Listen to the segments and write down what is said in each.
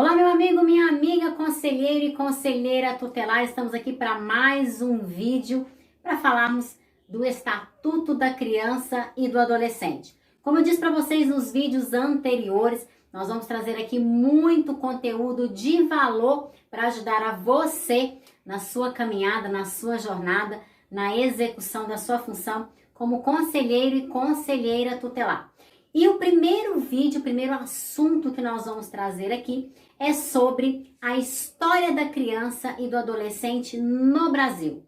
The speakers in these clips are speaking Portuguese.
Olá, meu amigo, minha amiga, conselheiro e conselheira tutelar. Estamos aqui para mais um vídeo para falarmos do Estatuto da Criança e do Adolescente. Como eu disse para vocês nos vídeos anteriores, nós vamos trazer aqui muito conteúdo de valor para ajudar a você na sua caminhada, na sua jornada, na execução da sua função como conselheiro e conselheira tutelar. E o primeiro vídeo, o primeiro assunto que nós vamos trazer aqui é sobre a história da criança e do adolescente no Brasil.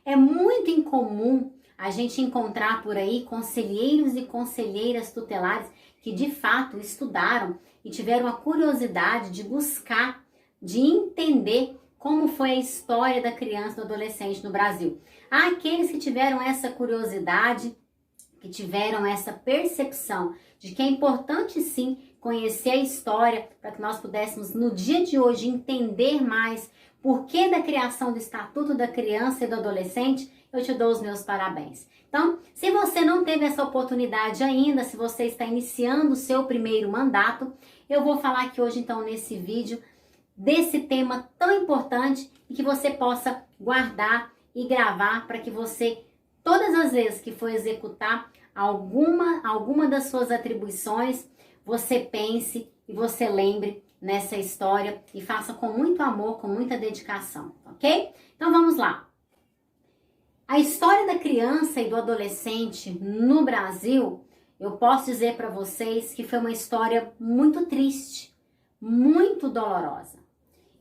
É muito incomum a gente encontrar por aí conselheiros e conselheiras tutelares que de fato estudaram e tiveram a curiosidade de buscar, de entender como foi a história da criança e do adolescente no Brasil. Há aqueles que tiveram essa curiosidade, que tiveram essa percepção de que é importante sim conhecer a história para que nós pudéssemos no dia de hoje entender mais por que da criação do Estatuto da Criança e do Adolescente. Eu te dou os meus parabéns. Então, se você não teve essa oportunidade ainda, se você está iniciando o seu primeiro mandato, eu vou falar aqui hoje então nesse vídeo desse tema tão importante e que você possa guardar e gravar para que você, todas as vezes que for executar alguma das suas atribuições, você pense e você lembre nessa história e faça com muito amor, com muita dedicação, ok? Então vamos lá. A história da criança e do adolescente no Brasil, eu posso dizer para vocês que foi uma história muito triste, muito dolorosa.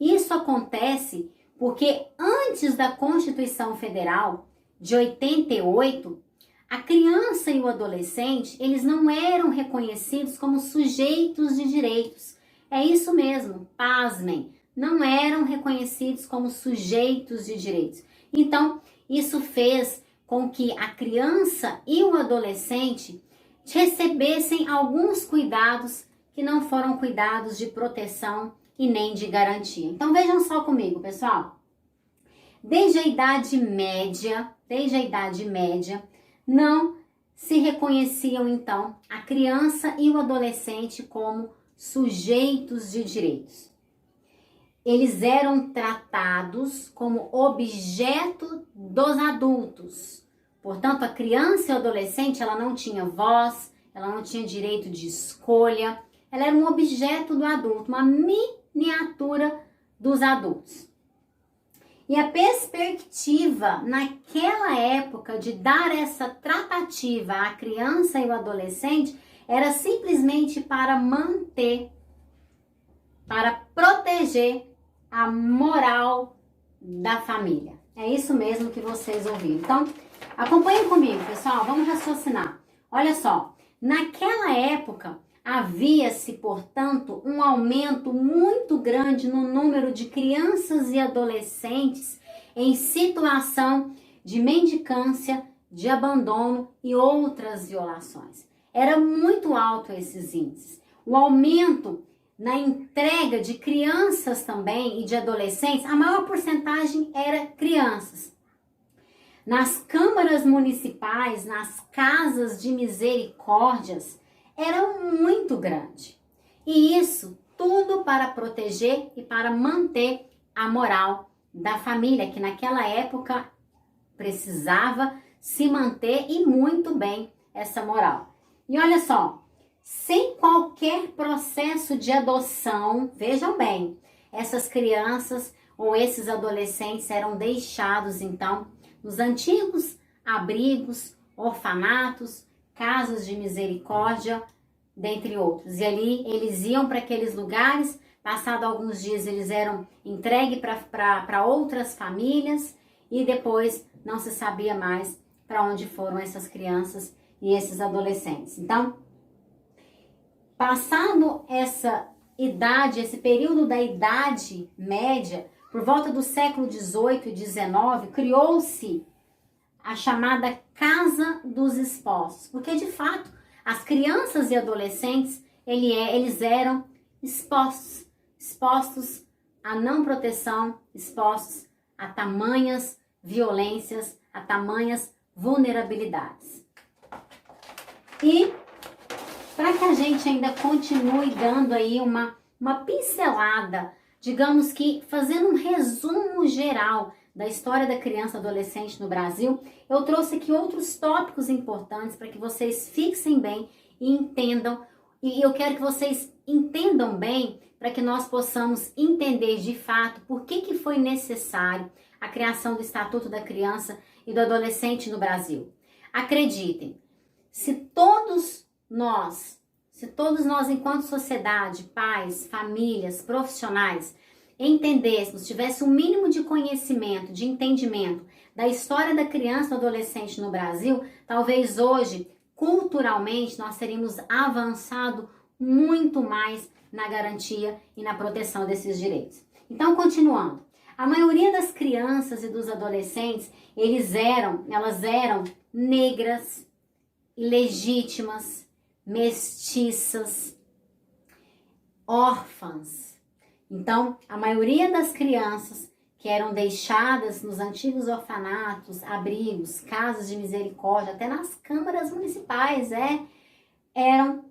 Isso acontece porque antes da Constituição Federal de 88, a criança e o adolescente, eles não eram reconhecidos como sujeitos de direitos. É isso mesmo, pasmem, não eram reconhecidos como sujeitos de direitos. Então, isso fez com que a criança e o adolescente recebessem alguns cuidados que não foram cuidados de proteção e nem de garantia. Então, vejam só comigo, pessoal. Desde a Idade Média, não se reconheciam, então, a criança e o adolescente como sujeitos de direitos. Eles eram tratados como objeto dos adultos. Portanto, a criança e o adolescente, ela não tinha voz, ela não tinha direito de escolha, ela era um objeto do adulto, uma miniatura dos adultos. E a perspectiva naquela época de dar essa tratativa à criança e ao adolescente era simplesmente para manter, para proteger a moral da família. É isso mesmo que vocês ouviram. Então, acompanhem comigo, pessoal, vamos raciocinar. Olha só, naquela época havia-se, portanto, um aumento muito grande no número de crianças e adolescentes em situação de mendicância, de abandono e outras violações. Era muito alto esses índices. O aumento na entrega de crianças também e de adolescentes, a maior porcentagem era crianças. Nas câmaras municipais, nas casas de misericórdias, era muito grande. E isso tudo para proteger e para manter a moral da família, que naquela época precisava se manter e muito bem essa moral. E olha só, sem qualquer processo de adoção, vejam bem, essas crianças ou esses adolescentes eram deixados então nos antigos abrigos, orfanatos, casas de misericórdia, dentre outros. E ali eles iam para aqueles lugares, passado alguns dias eles eram entregues para outras famílias e depois não se sabia mais para onde foram essas crianças e esses adolescentes. Então, passado essa idade, esse período da Idade Média, por volta do século XVIII e XIX, criou-se a chamada Casa dos Expostos, porque de fato as crianças e adolescentes eles eram expostos à não proteção, expostos a tamanhas violências, a tamanhas vulnerabilidades. E para que a gente ainda continue dando aí uma uma pincelada, digamos que fazendo um resumo geral da história da criança e adolescente no Brasil, eu trouxe aqui outros tópicos importantes para que vocês fixem bem e entendam. E eu quero que vocês entendam bem para que nós possamos entender de fato por que foi necessário a criação do Estatuto da Criança e do Adolescente no Brasil. Acreditem, se todos nós enquanto sociedade, pais, famílias, profissionais, entendêssemos, tivesse um mínimo de conhecimento, de entendimento da história da criança e do adolescente no Brasil, talvez hoje, culturalmente, nós teríamos avançado muito mais na garantia e na proteção desses direitos. Então, continuando, a maioria das crianças e dos adolescentes, elas eram negras, ilegítimas, mestiças, órfãs. Então, a maioria das crianças que eram deixadas nos antigos orfanatos, abrigos, casas de misericórdia, até nas câmaras municipais, eram,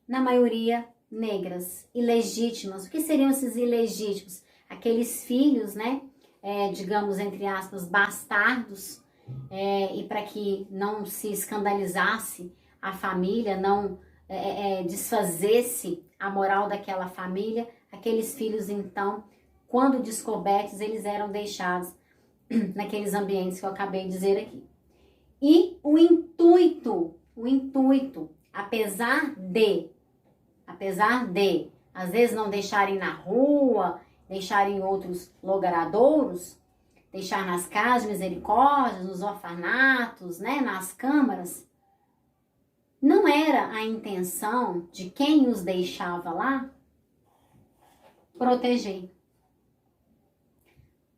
na maioria, negras, ilegítimas. O que seriam esses ilegítimos? Aqueles filhos, digamos, entre aspas, bastardos, e para que não se escandalizasse a família, não desfazesse a moral daquela família, aqueles filhos, então, quando descobertos, eles eram deixados naqueles ambientes que eu acabei de dizer aqui. E o intuito, apesar de, às vezes não deixarem na rua, deixarem em outros logradouros, deixar nas casas de misericórdia, nos orfanatos, nas câmaras, não era a intenção de quem os deixava lá proteger.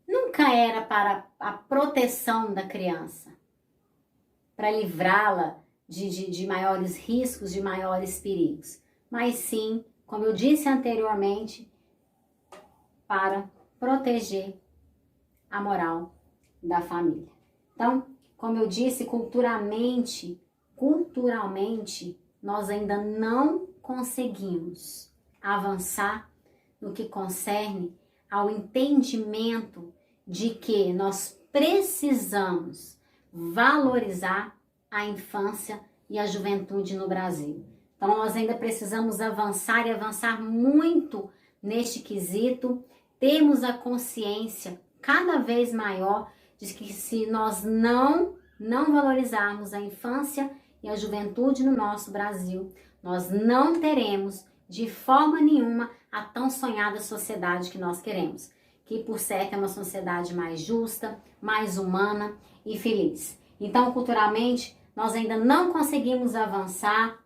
Nunca era para a proteção da criança, para livrá-la de maiores riscos, de maiores perigos, mas sim, como eu disse anteriormente, para proteger a moral da família. Então, como eu disse, culturalmente, nós ainda não conseguimos avançar no que concerne ao entendimento de que nós precisamos valorizar a infância e a juventude no Brasil. Então, nós ainda precisamos avançar e avançar muito neste quesito, termos a consciência cada vez maior de que se nós não valorizarmos a infância e a juventude no nosso Brasil, nós não teremos de forma nenhuma a tão sonhada sociedade que nós queremos, que por certo é uma sociedade mais justa, mais humana e feliz. Então, culturalmente, nós ainda não conseguimos avançar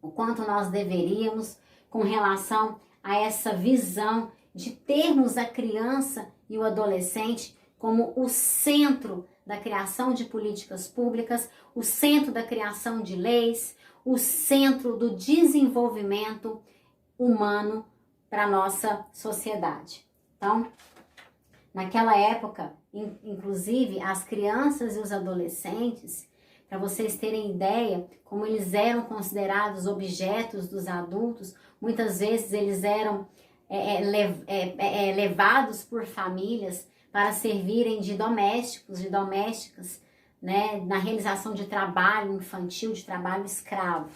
o quanto nós deveríamos com relação a essa visão de termos a criança e o adolescente como o centro da criação de políticas públicas, o centro da criação de leis, o centro do desenvolvimento humano para a nossa sociedade. Então, naquela época, inclusive, as crianças e os adolescentes, para vocês terem ideia, como eles eram considerados objetos dos adultos, muitas vezes eles eram levados por famílias para servirem de domésticos, de domésticas, na realização de trabalho infantil, de trabalho escravo.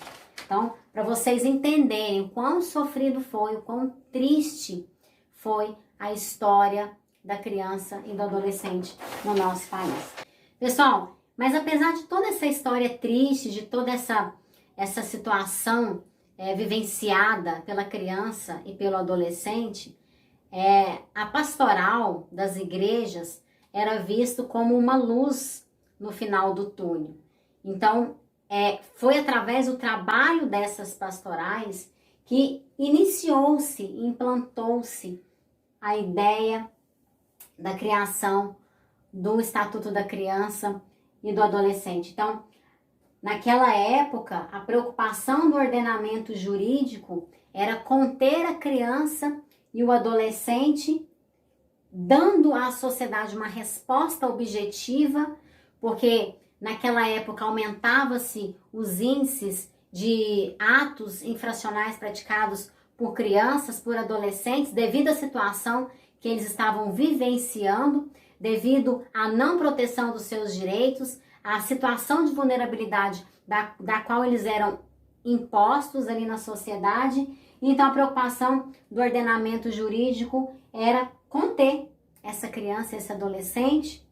Então, para vocês entenderem o quão sofrido foi, o quão triste foi a história da criança e do adolescente no nosso país. Pessoal, mas apesar de toda essa história triste, de toda essa situação vivenciada pela criança e pelo adolescente, a pastoral das igrejas era visto como uma luz no final do túnel. Então, foi através do trabalho dessas pastorais que iniciou-se, implantou-se a ideia da criação do Estatuto da Criança e do Adolescente. Então, naquela época, a preocupação do ordenamento jurídico era conter a criança e o adolescente, dando à sociedade uma resposta objetiva, porque naquela época aumentava-se os índices de atos infracionais praticados por crianças, por adolescentes, devido à situação que eles estavam vivenciando, devido à não proteção dos seus direitos, à situação de vulnerabilidade da qual eles eram impostos ali na sociedade. Então, a preocupação do ordenamento jurídico era conter essa criança, esse adolescente,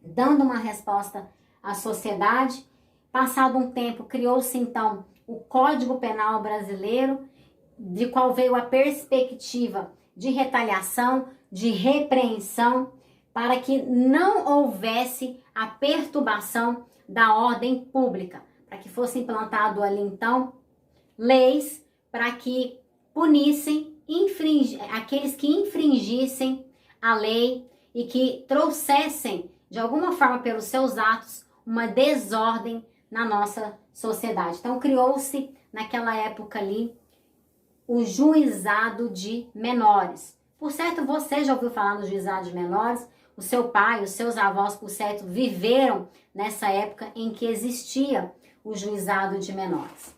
dando uma resposta à sociedade. Passado um tempo, criou-se então o Código Penal Brasileiro, de qual veio a perspectiva de retaliação, de repreensão, para que não houvesse a perturbação da ordem pública, para que fosse implantado ali então leis para que punissem aqueles que infringissem a lei e que trouxessem de alguma forma pelos seus atos uma desordem na nossa sociedade. Então criou-se naquela época ali o juizado de menores. Por certo, você já ouviu falar no juizado de menores? O seu pai, os seus avós, por certo, viveram nessa época em que existia o juizado de menores.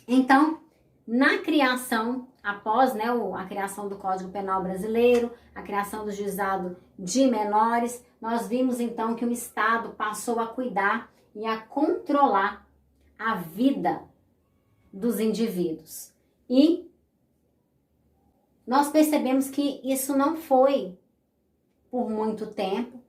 Então, na criação, após a criação do Código Penal Brasileiro, a criação do juizado de menores, nós vimos então que o Estado passou a cuidar e a controlar a vida dos indivíduos. E nós percebemos que isso não foi por muito tempo.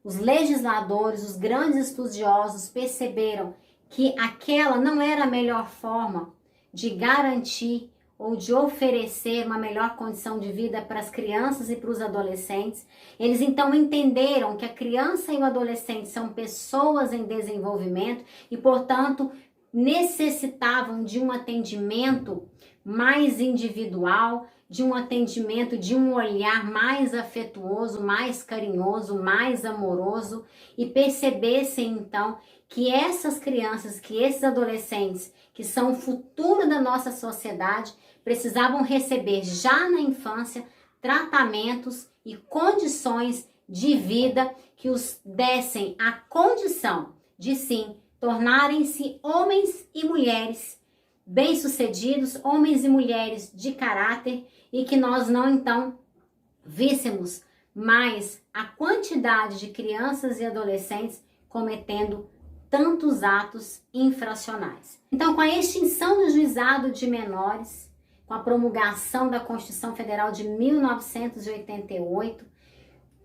Os legisladores, os grandes estudiosos perceberam que aquela não era a melhor forma de garantir ou de oferecer uma melhor condição de vida para as crianças e para os adolescentes. Eles então entenderam que a criança e o adolescente são pessoas em desenvolvimento e, portanto, necessitavam de um atendimento mais individual, de um atendimento, de um olhar mais afetuoso, mais carinhoso, mais amoroso, e percebessem então que essas crianças, que esses adolescentes, que são o futuro da nossa sociedade, precisavam receber já na infância tratamentos e condições de vida que os dessem a condição de sim tornarem-se homens e mulheres bem-sucedidos, homens e mulheres de caráter, e que nós não então víssemos mais a quantidade de crianças e adolescentes cometendo tantos atos infracionais. Então, com a extinção do juizado de menores, com a promulgação da Constituição Federal de 1988,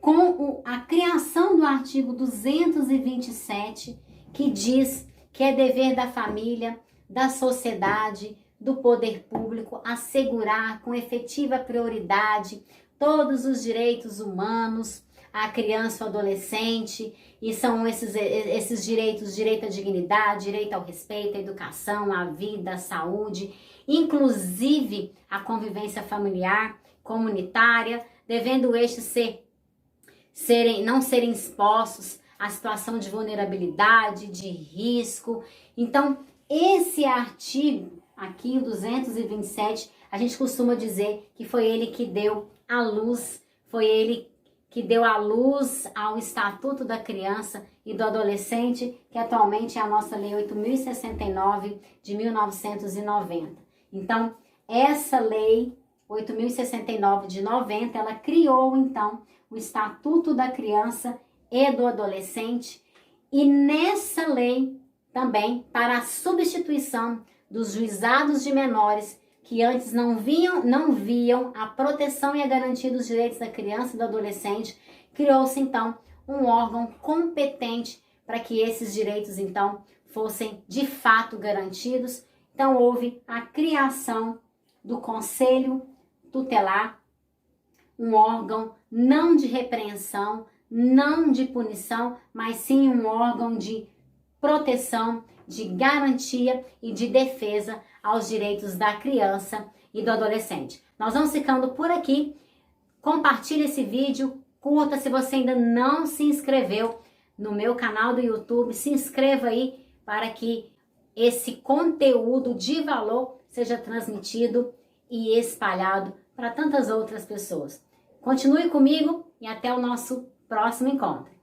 com a criação do artigo 227, que diz que é dever da família, da sociedade, do poder público assegurar com efetiva prioridade todos os direitos humanos à criança ou adolescente, e são esses direitos: direito à dignidade, direito ao respeito, à educação, à vida, à saúde, inclusive a convivência familiar, comunitária, devendo estes não serem expostos à situação de vulnerabilidade, de risco. Então, esse artigo aqui, o 227, a gente costuma dizer que foi ele que deu a luz, foi ele que deu a luz ao Estatuto da Criança e do Adolescente, que atualmente é a nossa Lei 8.069 de 1990. Então, essa Lei 8.069 de 90, ela criou então o Estatuto da Criança e do Adolescente, e nessa lei também para a substituição dos juizados de menores, que antes não viam a proteção e a garantia dos direitos da criança e do adolescente, criou-se então um órgão competente para que esses direitos então fossem de fato garantidos. Então houve a criação do Conselho Tutelar, um órgão não de repreensão, não de punição, mas sim um órgão de proteção, de garantia e de defesa aos direitos da criança e do adolescente. Nós vamos ficando por aqui. Compartilhe esse vídeo, curta. Se você ainda não se inscreveu no meu canal do YouTube, se inscreva aí para que esse conteúdo de valor seja transmitido e espalhado para tantas outras pessoas. Continue comigo e até o nosso próximo encontro.